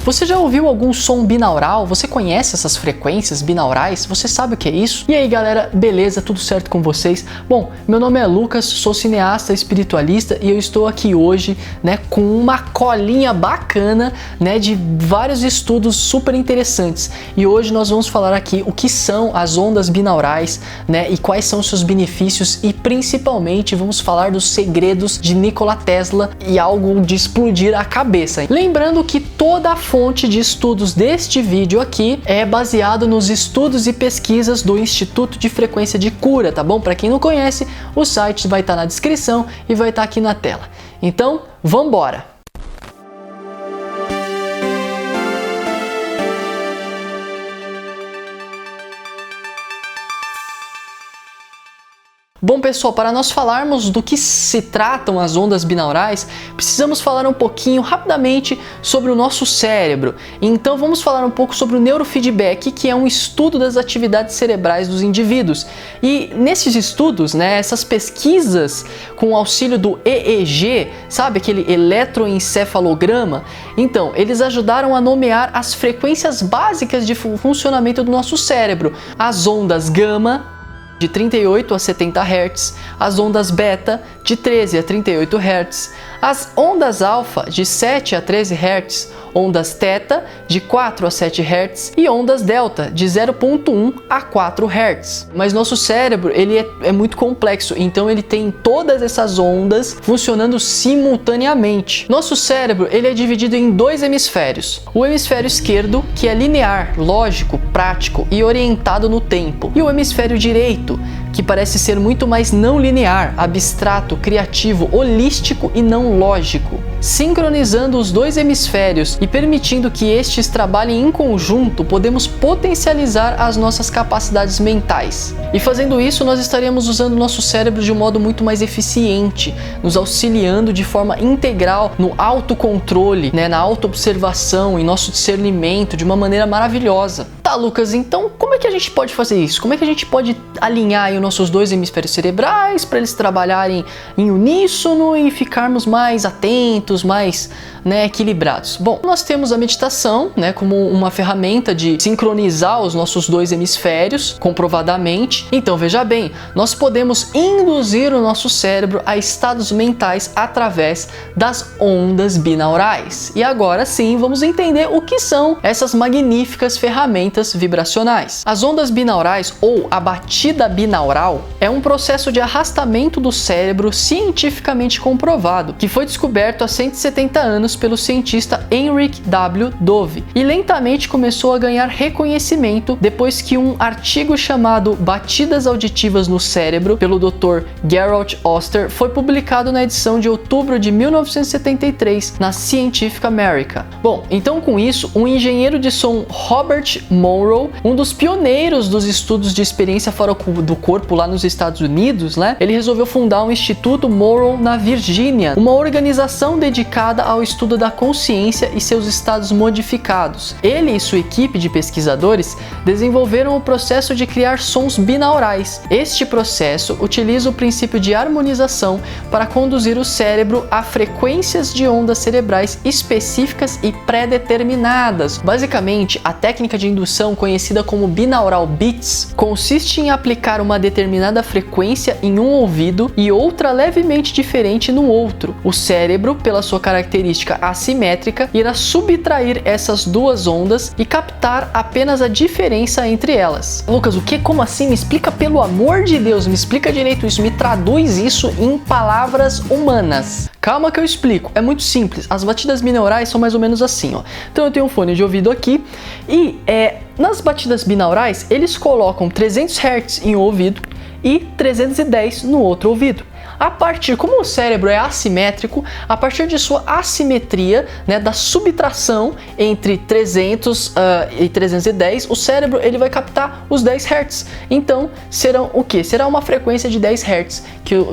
Você já ouviu algum som binaural? Você conhece essas frequências binaurais? Você sabe o que é isso? E aí galera, beleza? Tudo certo com vocês? Bom, meu nome é Lucas, sou cineasta espiritualista e eu estou aqui hoje, né, com uma colinha bacana, né, de vários estudos super interessantes. E hoje nós vamos falar aqui o que são as ondas binaurais, né, e quais são os seus benefícios e principalmente vamos falar dos segredos de Nikola Tesla e algo de explodir a cabeça. Lembrando que toda a fonte de estudos deste vídeo aqui é baseado nos estudos e pesquisas do Instituto de Frequência de Cura, tá bom? Para quem não conhece, o site vai estar na descrição e vai estar aqui na tela. Então, vambora! Bom pessoal, para nós falarmos do que se tratam as ondas binaurais, precisamos falar um pouquinho rapidamente sobre o nosso cérebro. Então vamos falar um pouco sobre o neurofeedback, que é um estudo das atividades cerebrais dos indivíduos. E nesses estudos, né, essas pesquisas com o auxílio do EEG, sabe aquele eletroencefalograma? Então, eles ajudaram a nomear as frequências básicas de funcionamento do nosso cérebro. As ondas gama, de 38 a 70 Hz, as ondas beta de 13 a 38 Hz, as ondas alfa de 7 a 13 Hz, ondas teta de 4 a 7 Hz e ondas delta de 0.1 a 4 Hz. Mas nosso cérebro ele é muito complexo, então ele tem todas essas ondas funcionando simultaneamente. Nosso cérebro ele é dividido em dois hemisférios. O hemisfério esquerdo, que é linear, lógico, prático e orientado no tempo, e o hemisfério direito, que parece ser muito mais não linear, abstrato, criativo, holístico e não lógico. Sincronizando os dois hemisférios e permitindo que estes trabalhem em conjunto, podemos potencializar as nossas capacidades mentais. E fazendo isso, nós estaríamos usando o nosso cérebro de um modo muito mais eficiente, nos auxiliando de forma integral no autocontrole, né, na autoobservação e nosso discernimento de uma maneira maravilhosa. Tá, Lucas, então como é que a gente pode fazer isso? Como é que a gente pode alinhar aí os nossos dois hemisférios cerebrais para eles trabalharem em uníssono e ficarmos mais atentos, mais, né, equilibrados? Bom, nós temos a meditação, né, como uma ferramenta de sincronizar os nossos dois hemisférios, comprovadamente. Então, veja bem, nós podemos induzir o nosso cérebro a estados mentais através das ondas binaurais. E agora sim, vamos entender o que são essas magníficas ferramentas vibracionais. As ondas binaurais, ou a batida binaural, é um processo de arrastamento do cérebro cientificamente comprovado, que foi descoberto há 170 anos pelo cientista Henrik W. Dove e lentamente começou a ganhar reconhecimento depois que um artigo chamado Batidas Auditivas no Cérebro, pelo Dr. Gerald Oster, foi publicado na edição de outubro de 1973 na Scientific American. Bom, então com isso, um engenheiro de som, Robert Monroe, um dos pioneiros dos estudos de experiência fora do corpo lá nos Estados Unidos, né? Ele resolveu fundar um Instituto Monroe na Virgínia, uma organização dedicada ao estudo da consciência e seus estados modificados. Ele e sua equipe de pesquisadores desenvolveram o processo de criar sons binaurais. Este processo utiliza o princípio de harmonização para conduzir o cérebro a frequências de ondas cerebrais específicas e pré-determinadas. Basicamente, a técnica de indução conhecida como binaural beats consiste em aplicar uma determinada frequência em um ouvido e outra levemente diferente no outro. O cérebro, pela sua característica assimétrica, irá subtrair essas duas ondas e captar apenas a diferença entre elas. Lucas, o que? Como assim? Me explica, pelo amor de Deus, me explica direito isso, me traduz isso em palavras humanas. Calma que eu explico, é muito simples. As batidas binaurais são mais ou menos assim, ó. Então eu tenho um fone de ouvido aqui e nas batidas binaurais eles colocam 300 Hz em um ouvido e 310 no outro ouvido. Como o cérebro é assimétrico, a partir de sua assimetria, né, da subtração entre 300 e 310, o cérebro ele vai captar os 10 Hz. Então, serão o quê? Será uma frequência de 10 Hz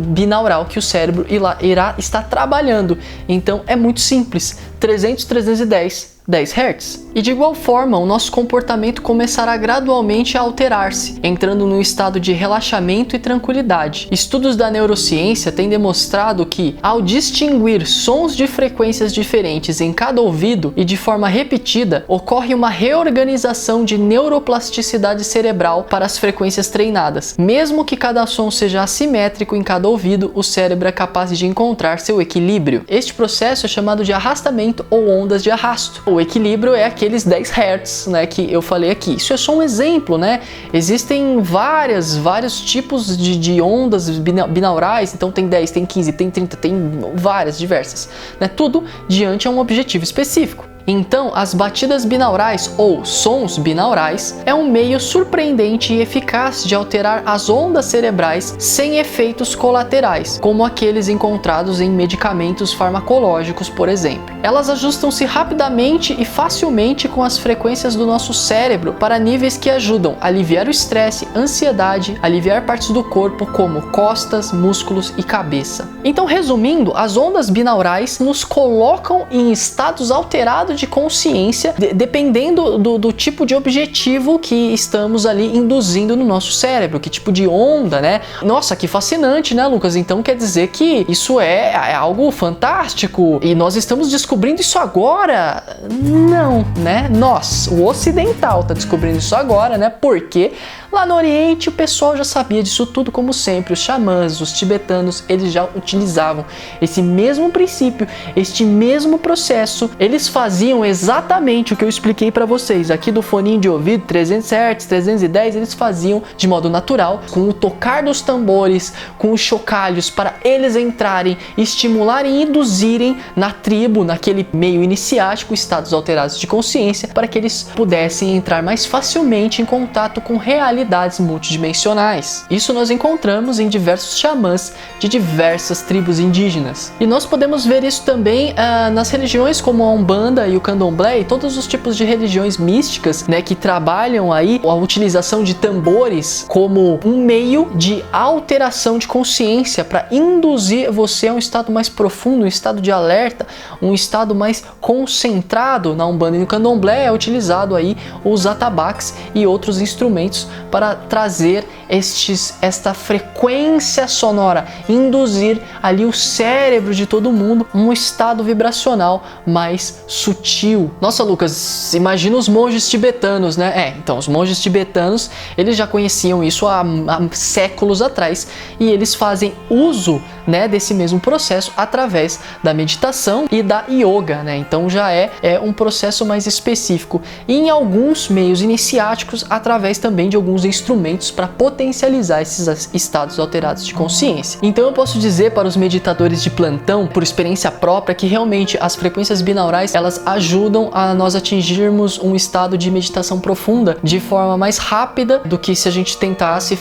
binaural que o cérebro irá estar trabalhando. Então, é muito simples. 300, 310, 10 Hz. E de igual forma, o nosso comportamento começará gradualmente a alterar-se, entrando num estado de relaxamento e tranquilidade. Estudos da neurociência têm demonstrado que, ao distinguir sons de frequências diferentes em cada ouvido e de forma repetida, ocorre uma reorganização de neuroplasticidade cerebral para as frequências treinadas. Mesmo que cada som seja assimétrico em cada ouvido, o cérebro é capaz de encontrar seu equilíbrio. Este processo é chamado de arrastamento ou ondas de arrasto. O equilíbrio é aqueles 10 Hz, né, que eu falei aqui. Isso é só um exemplo, né? Existem vários tipos de ondas binaurais, então tem 10, tem 15, tem 30, tem várias, diversas, né? Tudo diante a um objetivo específico. Então, as batidas binaurais ou sons binaurais é um meio surpreendente e eficaz de alterar as ondas cerebrais sem efeitos colaterais, como aqueles encontrados em medicamentos farmacológicos, por exemplo. Elas ajustam-se rapidamente e facilmente com as frequências do nosso cérebro para níveis que ajudam a aliviar o estresse, ansiedade, aliviar partes do corpo como costas, músculos e cabeça. Então, resumindo, as ondas binaurais nos colocam em estados alterados de consciência, dependendo do tipo de objetivo que estamos ali induzindo no nosso cérebro, que tipo de onda, né? Nossa, que fascinante, né, Lucas? Então quer dizer que isso é algo fantástico e nós estamos descobrindo isso agora? Não, né? Nós, o ocidental, tá descobrindo isso agora, né? Porque lá no Oriente o pessoal já sabia disso tudo, como sempre. Os xamãs, os tibetanos, eles já utilizavam esse mesmo princípio, este mesmo processo. Eles faziam exatamente o que eu expliquei para vocês aqui do foninho de ouvido, 300 Hz, 310, eles faziam de modo natural, com o tocar dos tambores, com os chocalhos, para eles entrarem, estimularem e induzirem na tribo, naquele meio iniciático, estados alterados de consciência, para que eles pudessem entrar mais facilmente em contato com realidades multidimensionais. Isso nós encontramos em diversos xamãs de diversas tribos indígenas. E nós podemos ver isso também nas religiões como a Umbanda e o Candomblé e todos os tipos de religiões místicas, né, que trabalham aí a utilização de tambores como um meio de alteração de consciência para induzir você a um estado mais profundo, um estado de alerta, um estado mais concentrado. Na Umbanda e no Candomblé é utilizado aí os atabaques e outros instrumentos para trazer esta frequência sonora, induzir ali o cérebro de todo mundo um estado vibracional mais sutil. Nossa, Lucas, imagina os monges tibetanos, né? Então, os monges tibetanos, eles já conheciam isso há séculos atrás e eles fazem uso, né, desse mesmo processo através da meditação e da yoga, né? Então já é um processo mais específico. E em alguns meios iniciáticos, através também de alguns instrumentos para potencializar esses estados alterados de consciência. Então eu posso dizer para os meditadores de plantão, por experiência própria, que realmente as frequências binaurais, elas ajudam a nós atingirmos um estado de meditação profunda de forma mais rápida do que se a gente tentasse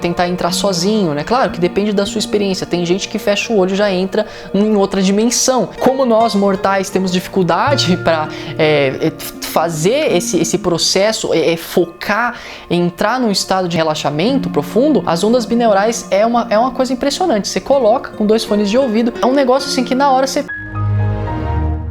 tentar entrar sozinho, né? Claro que depende da sua experiência. Tem gente que fecha o olho e já entra em outra dimensão. Como nós mortais temos dificuldade para fazer esse processo, focar, entrar num estado de relaxamento profundo, as ondas binaurais é uma coisa impressionante. Você coloca com 2 fones de ouvido, é um negócio assim que na hora você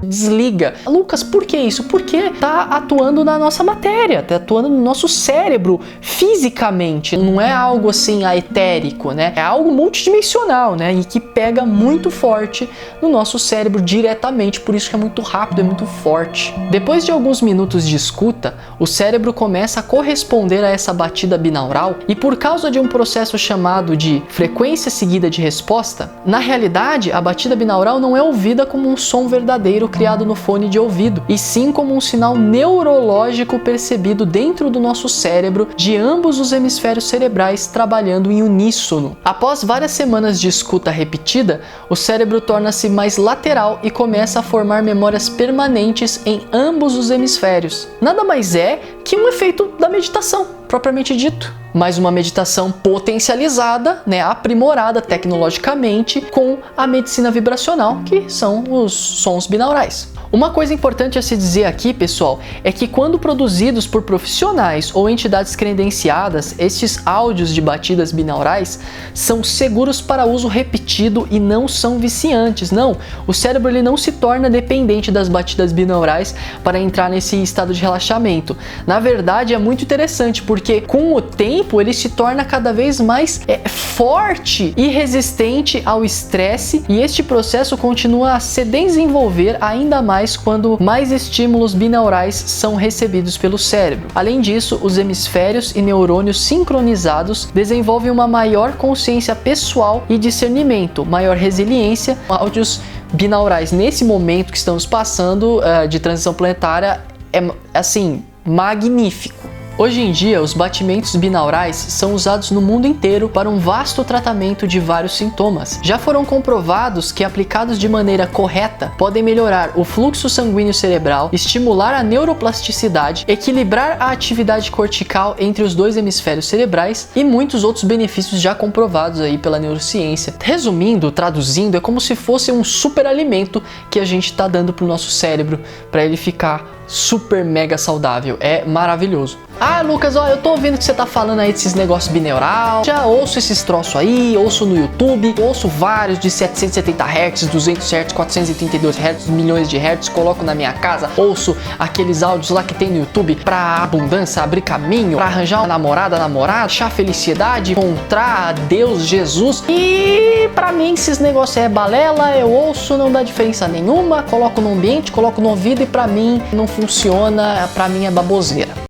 desliga. Lucas, por que isso? Porque tá atuando na nossa matéria, tá atuando no nosso cérebro fisicamente. Não é algo assim aetérico, né? É algo multidimensional, né? E que pega muito forte no nosso cérebro diretamente, por isso que é muito rápido, é muito forte. Depois de alguns minutos de escuta, o cérebro começa a corresponder a essa batida binaural e por causa de um processo chamado de frequência seguida de resposta, na realidade, a batida binaural não é ouvida como um som verdadeiro criado no fone de ouvido, e sim como um sinal neurológico percebido dentro do nosso cérebro de ambos os hemisférios cerebrais trabalhando em uníssono. Após várias semanas de escuta repetida, o cérebro torna-se mais lateral e começa a formar memórias permanentes em ambos os hemisférios. Nada mais é que um efeito da meditação, propriamente dito. Mas uma meditação potencializada, né, aprimorada tecnologicamente com a medicina vibracional, que são os sons binaurais. Uma coisa importante a se dizer aqui, pessoal, é que quando produzidos por profissionais ou entidades credenciadas, estes áudios de batidas binaurais são seguros para uso repetido e não são viciantes. Não, o cérebro ele não se torna dependente das batidas binaurais para entrar nesse estado de relaxamento. Na verdade, é muito interessante porque com o tempo ele se torna cada vez mais forte e resistente ao estresse, e este processo continua a se desenvolver ainda mais quando mais estímulos binaurais são recebidos pelo cérebro. Além disso, os hemisférios e neurônios sincronizados desenvolvem uma maior consciência pessoal e discernimento, maior resiliência. Áudios binaurais nesse momento que estamos passando de transição planetária é assim magnífico. Hoje em dia, os batimentos binaurais são usados no mundo inteiro para um vasto tratamento de vários sintomas. Já foram comprovados que, aplicados de maneira correta, podem melhorar o fluxo sanguíneo cerebral, estimular a neuroplasticidade, equilibrar a atividade cortical entre os dois hemisférios cerebrais e muitos outros benefícios já comprovados aí pela neurociência. Resumindo, traduzindo, é como se fosse um superalimento que a gente está dando para o nosso cérebro para ele ficar super mega saudável. É maravilhoso. Ah, Lucas, ó, eu tô ouvindo que você tá falando aí desses negócios binaural, já ouço esses troços aí, ouço no YouTube, ouço vários de 770 Hz, 200 Hz, 432 Hz, milhões de Hz, coloco na minha casa, ouço aqueles áudios lá que tem no YouTube pra abundância, abrir caminho, pra arranjar uma namorada, achar felicidade, encontrar Deus, Jesus, e pra mim esses negócios é balela, eu ouço, não dá diferença nenhuma, coloco no ambiente, coloco no ouvido e pra mim não funciona, pra mim é baboseira.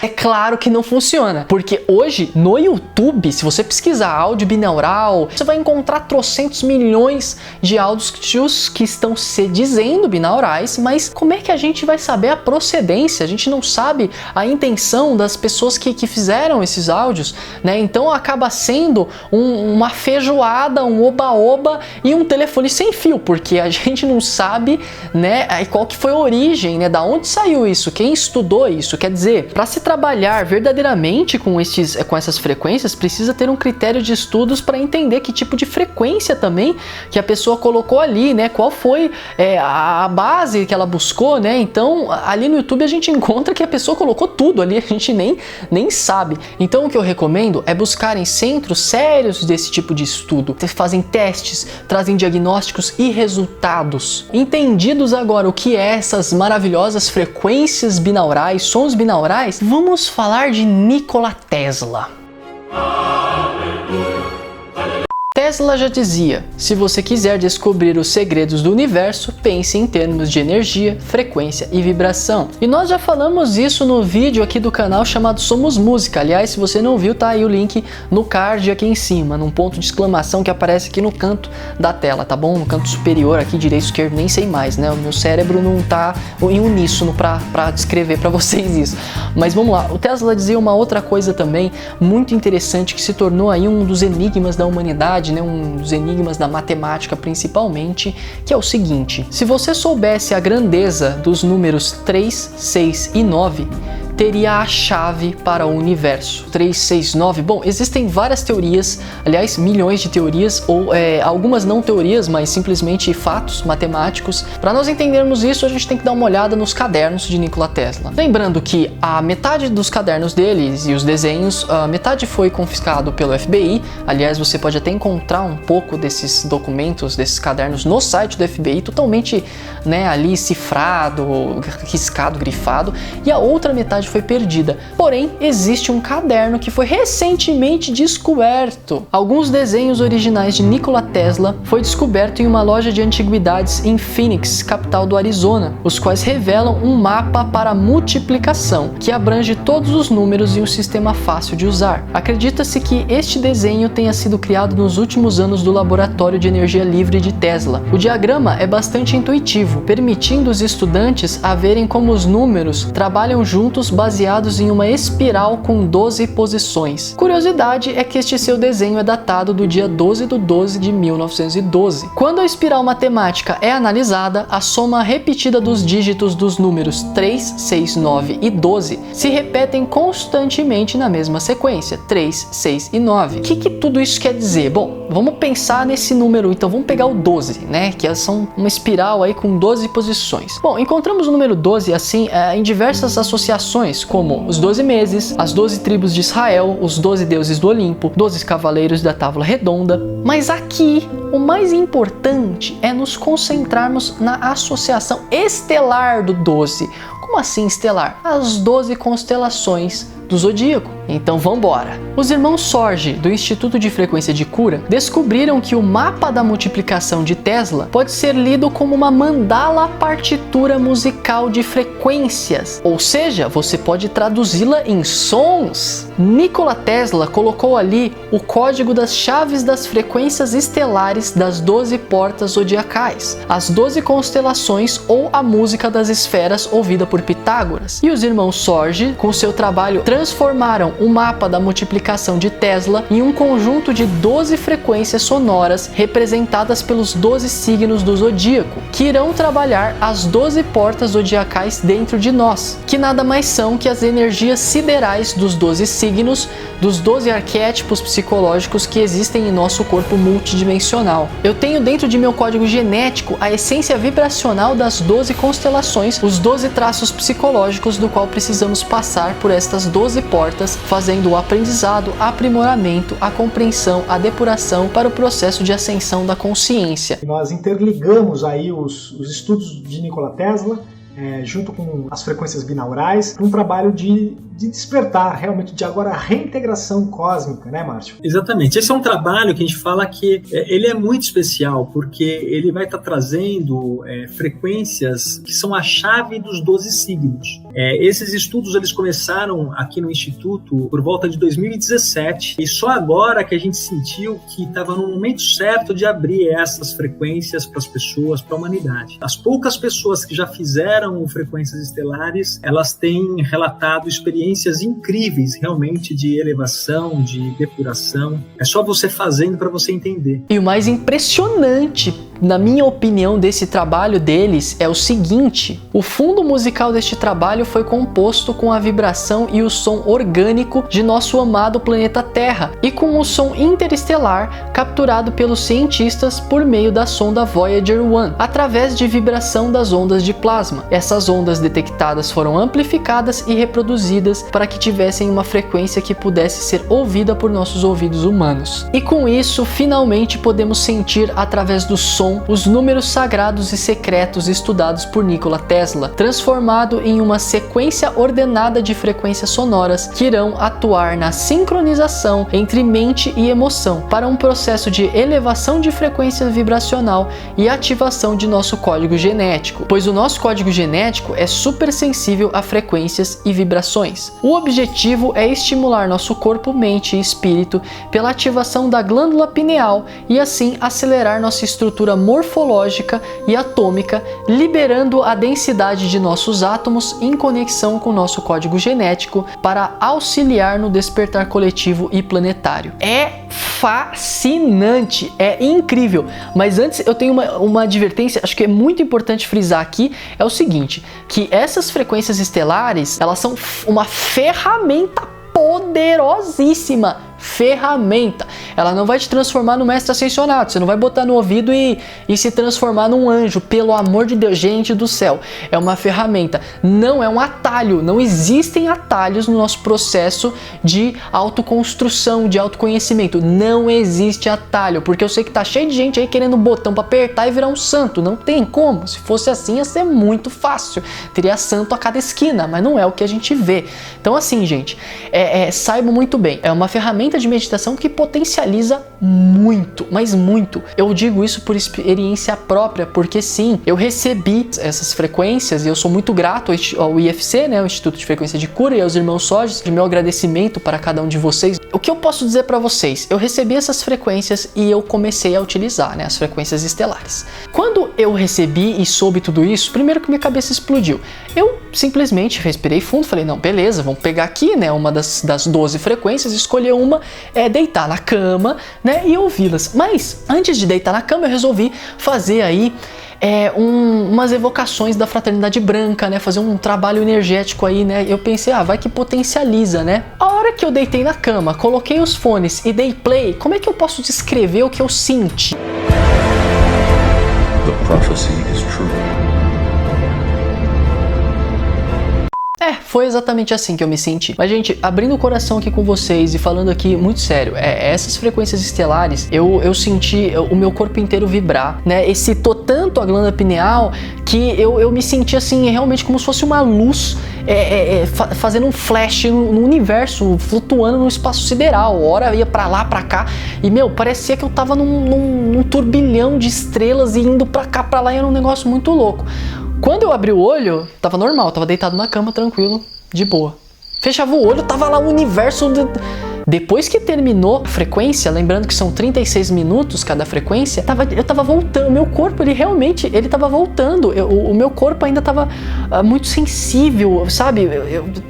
É claro que não funciona, porque hoje no YouTube, se você pesquisar áudio binaural, você vai encontrar trocentos milhões de áudios que estão se dizendo binaurais, mas como é que a gente vai saber a procedência? A gente não sabe a intenção das pessoas que fizeram esses áudios, né? Então acaba sendo uma feijoada, um oba-oba e um telefone sem fio, porque a gente não sabe, né, qual que foi a origem, né, da onde saiu isso, quem estudou isso. Quer dizer, para se trabalhar verdadeiramente com essas frequências, precisa ter um critério de estudos para entender que tipo de frequência também que a pessoa colocou ali, né? Qual foi a base que ela buscou, né? Então, ali no YouTube a gente encontra que a pessoa colocou tudo ali, a gente nem sabe. Então, o que eu recomendo é buscarem centros sérios desse tipo de estudo, fazem testes, trazem diagnósticos e resultados. Entendidos agora o que é essas maravilhosas frequências binaurais, sons binaurais, vamos falar de Nikola Tesla. Tesla já dizia: se você quiser descobrir os segredos do universo, pense em termos de energia, frequência e vibração. E nós já falamos isso no vídeo aqui do canal chamado Somos Música. Aliás, se você não viu, tá aí o link no card aqui em cima, num ponto de exclamação que aparece aqui no canto da tela, tá bom? No canto superior aqui, direito, esquerdo, nem sei mais, né? O meu cérebro não tá em uníssono pra descrever pra vocês isso. Mas vamos lá, o Tesla dizia uma outra coisa também muito interessante que se tornou aí um dos enigmas da humanidade, né? Um dos enigmas da matemática principalmente, que é o seguinte: se você soubesse a grandeza dos números 3, 6 e 9, teria a chave para o universo. 3, 6, 9, bom, existem várias teorias, aliás, milhões de teorias, ou algumas não teorias, mas simplesmente fatos matemáticos. Para nós entendermos isso, a gente tem que dar uma olhada nos cadernos de Nikola Tesla. Lembrando que a metade dos cadernos deles e os desenhos, a metade foi confiscado pelo FBI, aliás, você pode até encontrar um pouco desses documentos, desses cadernos no site do FBI, totalmente, né, ali cifrado, riscado, grifado, e a outra metade foi perdida. Porém, existe um caderno que foi recentemente descoberto. Alguns desenhos originais de Nikola Tesla foi descoberto em uma loja de antiguidades em Phoenix, capital do Arizona, os quais revelam um mapa para multiplicação, que abrange todos os números em um sistema fácil de usar. Acredita-se que este desenho tenha sido criado nos últimos anos do Laboratório de Energia Livre de Tesla. O diagrama é bastante intuitivo, permitindo os estudantes a verem como os números trabalham juntos baseados em uma espiral com 12 posições. Curiosidade é que este seu desenho é datado do dia 12 de 12 de 1912. Quando a espiral matemática é analisada, a soma repetida dos dígitos dos números 3, 6, 9 e 12 se repetem constantemente na mesma sequência, 3, 6 e 9. O que tudo isso quer dizer? Bom, Vamos pensar nesse número, então vamos pegar o 12, né? Que são uma espiral aí com 12 posições. Bom, encontramos o número 12 assim em diversas associações, como os 12 meses, as 12 tribos de Israel, os 12 deuses do Olimpo, 12 cavaleiros da Távola Redonda. Mas aqui, o mais importante é nos concentrarmos na associação estelar do 12. Como assim estelar? As 12 constelações do zodíaco. Então vambora! Os irmãos Sorge, do Instituto de Frequência de Cura, descobriram que o mapa da multiplicação de Tesla pode ser lido como uma mandala partitura musical de frequências, ou seja, você pode traduzi-la em sons. Nikola Tesla colocou ali o código das chaves das frequências estelares das 12 portas zodiacais, as 12 constelações ou a música das esferas ouvida por Pitágoras. E os irmãos Sorge, com seu trabalho, transformaram o mapa da multiplicação de Tesla em um conjunto de 12 frequências sonoras representadas pelos 12 signos do zodíaco, que irão trabalhar as 12 portas zodiacais dentro de nós, que nada mais são que as energias siderais dos 12 signos, dos 12 arquétipos psicológicos que existem em nosso corpo multidimensional. Eu tenho dentro de meu código genético a essência vibracional das 12 constelações, os 12 traços psicológicos do qual precisamos passar por estas 12 portas, fazendo o aprendizado, aprimoramento, a compreensão, a depuração para o processo de ascensão da consciência. Nós interligamos aí os estudos de Nikola Tesla junto com as frequências binaurais, para um trabalho de despertar, realmente, de agora a reintegração cósmica, né, Márcio? Exatamente. Esse é um trabalho que a gente fala que ele é muito especial, porque ele vai estar trazendo frequências que são a chave dos 12 signos. Esses estudos eles começaram aqui no Instituto por volta de 2017, e só agora que a gente sentiu que estava no momento certo de abrir essas frequências para as pessoas, para a humanidade. As poucas pessoas que já fizeram frequências estelares, elas têm relatado experiências incríveis, realmente, de elevação, de depuração. É só você fazendo para você entender. E o mais impressionante, na minha opinião, desse trabalho deles é o seguinte: o fundo musical deste trabalho foi composto com a vibração e o som orgânico de nosso amado planeta Terra e com o som interestelar capturado pelos cientistas por meio da sonda Voyager 1, através de vibração das ondas de plasma. Essas ondas detectadas foram amplificadas e reproduzidas para que tivessem uma frequência que pudesse ser ouvida por nossos ouvidos humanos. E com isso, finalmente podemos sentir através do som os números sagrados e secretos estudados por Nikola Tesla, transformado em uma sequência ordenada de frequências sonoras que irão atuar na sincronização entre mente e emoção para um processo de elevação de frequência vibracional e ativação de nosso código genético, pois o nosso código genético é super sensível a frequências e vibrações. O objetivo é estimular nosso corpo, mente e espírito pela ativação da glândula pineal e assim acelerar nossa estrutura morfológica e atômica, liberando a densidade de nossos átomos em conexão com nosso código genético para auxiliar no despertar coletivo e planetário. É fascinante, é incrível. Mas antes eu tenho uma advertência, acho que é muito importante frisar aqui, é o seguinte, que essas frequências estelares, elas são uma ferramenta poderosíssima. Ferramenta. Ela não vai te transformar no mestre ascensionado, você não vai botar no ouvido e se transformar num anjo, pelo amor de Deus, gente do céu. É uma ferramenta, não é um atalho. Não existem atalhos no nosso processo de autoconstrução, de autoconhecimento. Não existe atalho, porque eu sei que tá cheio de gente aí querendo um botão para apertar e virar um santo. Não tem como. Se fosse assim ia ser muito fácil, teria santo a cada esquina, mas não é o que a gente vê. Então assim, gente, saibam muito bem, é uma ferramenta de meditação que potencializa muito, mas muito. Eu digo isso por experiência própria, porque sim, eu recebi essas frequências e eu sou muito grato ao IFC, né, o Instituto de Frequência de Cura, e aos irmãos Sorge, de meu agradecimento para cada um de vocês. O que eu posso dizer para vocês? Eu recebi essas frequências e eu comecei a utilizar, né, as frequências estelares. Quando eu recebi e soube tudo isso, primeiro que minha cabeça explodiu. Eu simplesmente respirei fundo, falei, não, beleza, vamos pegar aqui, né, uma das 12 frequências, escolher uma, deitar na cama, né, e ouvi-las. Mas, antes de deitar na cama, eu resolvi fazer aí umas evocações da fraternidade branca, né, fazer um trabalho energético aí, né, eu pensei, vai que potencializa, né. A hora que eu deitei na cama, coloquei os fones e dei play, como é que eu posso descrever o que eu senti? The prophecy is true. Foi exatamente assim que eu me senti. Mas, gente, abrindo o coração aqui com vocês e falando aqui muito sério, essas frequências estelares, eu senti o meu corpo inteiro vibrar, né? Excitou tanto a glândula pineal que eu me senti assim, realmente como se fosse uma luz fazendo um flash no universo, flutuando no espaço sideral. Hora ia pra lá, pra cá, e, parecia que eu tava num turbilhão de estrelas e indo pra cá, pra lá, e era um negócio muito louco. Quando eu abri o olho, tava normal, tava deitado na cama, tranquilo, de boa. Fechava o olho, tava lá o universo... Depois que terminou a frequência, lembrando que são 36 minutos cada frequência, eu tava voltando, meu corpo, ele tava voltando, o meu corpo ainda tava muito sensível, sabe?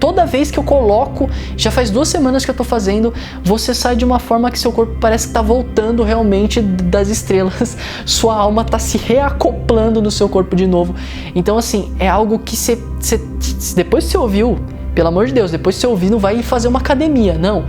Toda vez que eu coloco, já faz 2 semanas que eu tô fazendo, você sai de uma forma que seu corpo parece que tá voltando realmente das estrelas, sua alma tá se reacoplando no seu corpo de novo. Então, assim, é algo que depois que você ouviu, pelo amor de Deus, depois que você ouvir, não vai fazer uma academia, não.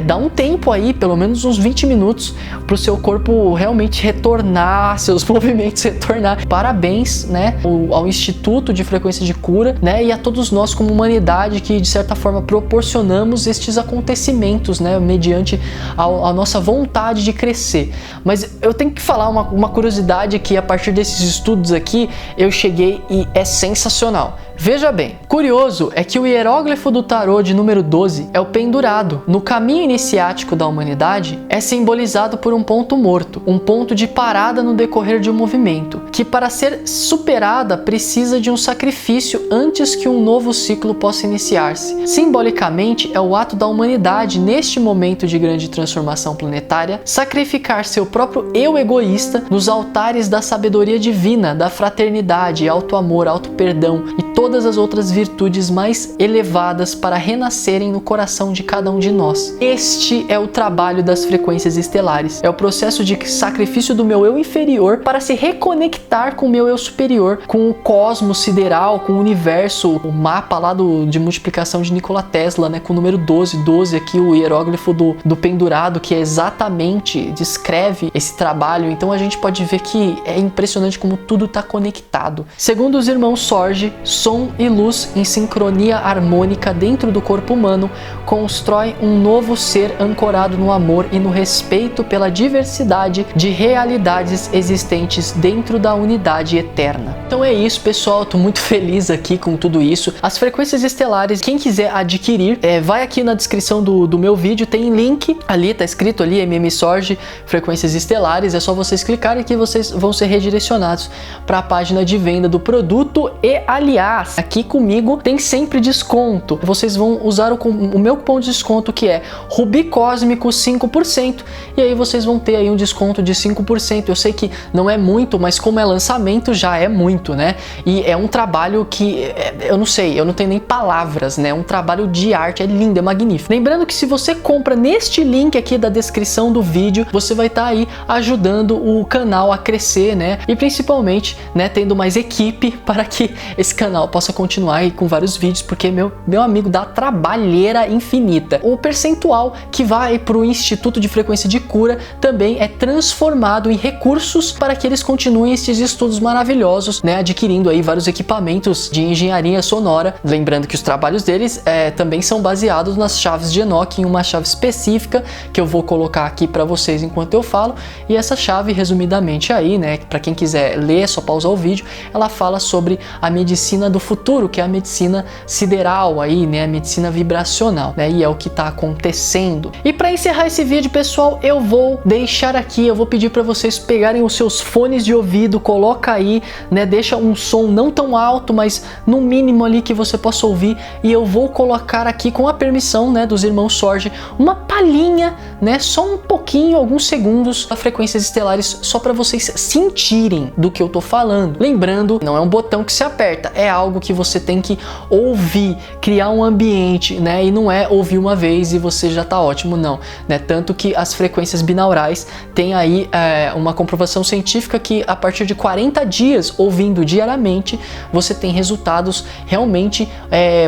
Dá um tempo aí, pelo menos uns 20 minutos, pro seu corpo realmente retornar, seus movimentos retornar. Parabéns, né, ao Instituto de Frequência de Cura, né, e a todos nós como humanidade que, de certa forma, proporcionamos estes acontecimentos, né, mediante a nossa vontade de crescer. Mas eu tenho que falar uma curiosidade que, a partir desses estudos aqui, eu cheguei e é sensacional. Veja bem, curioso é que o hieróglifo do tarô de número 12 é o pendurado. No caminho iniciático da humanidade, é simbolizado por um ponto morto, um ponto de parada no decorrer de um movimento, que para ser superada precisa de um sacrifício antes que um novo ciclo possa iniciar-se. Simbolicamente, é o ato da humanidade, neste momento de grande transformação planetária, sacrificar seu próprio eu egoísta nos altares da sabedoria divina, da fraternidade, auto-amor, auto-perdão e todas as outras virtudes mais elevadas para renascerem no coração de cada um de nós. Este é o trabalho das frequências estelares. É o processo de sacrifício do meu eu inferior para se reconectar com o meu eu superior, com o cosmos sideral, com o universo, o mapa lá de multiplicação de Nikola Tesla, né, com o número 12 aqui, o hieróglifo do pendurado, que exatamente descreve esse trabalho. Então a gente pode ver que é impressionante como tudo está conectado. Segundo os irmãos Sorge, som e luz em sincronia harmônica dentro do corpo humano constrói um novo ser ancorado no amor e no respeito pela diversidade de realidades existentes dentro da unidade eterna. Então é isso, pessoal, tô muito feliz aqui com tudo isso. As frequências estelares, quem quiser adquirir, vai aqui na descrição do meu vídeo, tem link ali, tá escrito ali, MM Sorge, frequências estelares, é só vocês clicarem que vocês vão ser redirecionados para a página de venda do produto. E aliás, aqui comigo tem sempre desconto. Vocês vão usar o meu cupom de desconto, que é Rubi Cósmico 5%, e aí vocês vão ter aí um desconto de 5%. Eu sei que não é muito, mas como é lançamento já é muito, né? E é um trabalho que eu não sei, eu não tenho nem palavras, né? É um trabalho de arte, é lindo, é magnífico. Lembrando que se você compra neste link aqui da descrição do vídeo, você vai estar aí ajudando o canal a crescer, né? E principalmente, né, tendo mais equipe para que esse canal possa continuar aí com vários vídeos, porque meu amigo, dá trabalheira infinita. O percentual que vai para o Instituto de Frequência de Cura também é transformado em recursos para que eles continuem esses estudos maravilhosos, né, adquirindo aí vários equipamentos de engenharia sonora. Lembrando que os trabalhos deles também são baseados nas chaves de Enoch, em uma chave específica que eu vou colocar aqui para vocês enquanto eu falo. E essa chave, resumidamente aí, né, para quem quiser ler, é só pausar o vídeo, ela fala sobre a medicina do futuro, que é a medicina sideral aí, né, a medicina vibracional, né, e é o que está acontecendo. E para encerrar esse vídeo, pessoal, eu vou deixar aqui, eu vou pedir para vocês pegarem os seus fones de ouvido, coloca aí, né, deixa um som não tão alto, mas no mínimo ali que você possa ouvir, e eu vou colocar aqui, com a permissão, né, dos irmãos Sorge, uma palhinha, né, só um pouquinho, alguns segundos, a frequências estelares, só para vocês sentirem do que eu tô falando. Lembrando, não é um botão que se aperta, é algo que você tem que ouvir, criar um ambiente, né? E não é ouvir uma vez e você já tá ótimo, não, né? Tanto que as frequências binaurais têm aí uma comprovação científica que a partir de 40 dias ouvindo diariamente, você tem resultados realmente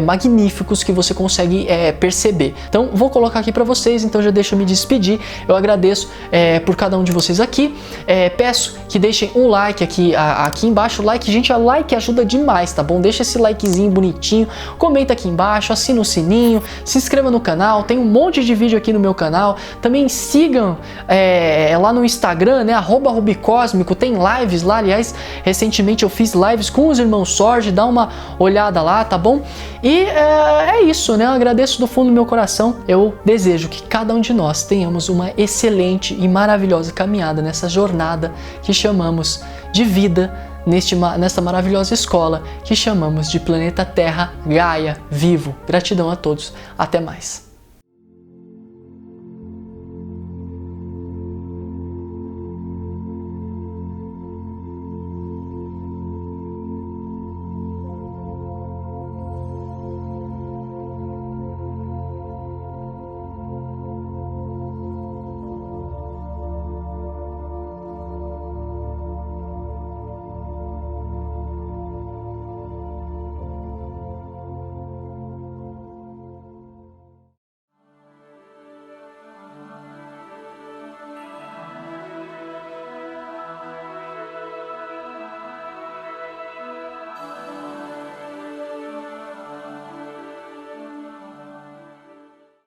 magníficos que você consegue perceber. Então vou colocar aqui para vocês, então já deixa eu me despedir. Eu agradeço por cada um de vocês aqui, peço que deixem um like aqui embaixo. Like, gente, like ajuda demais, tá bom? Deixa esse likezinho bonitinho, comenta aqui embaixo, assina o sininho, se inscreva no canal, tem um monte de vídeo aqui no meu canal. Também sigam lá no Instagram, né, @rubicosmico, tem lives lá, aliás, recentemente eu fiz lives com os irmãos Sorge, dá uma olhada lá, tá bom? E é isso, né? Eu agradeço do fundo do meu coração, eu desejo que cada um de nós tenhamos uma excelente e maravilhosa caminhada nessa jornada que chamamos de vida, nesta maravilhosa escola que chamamos de planeta Terra, Gaia, vivo. Gratidão a todos, até mais.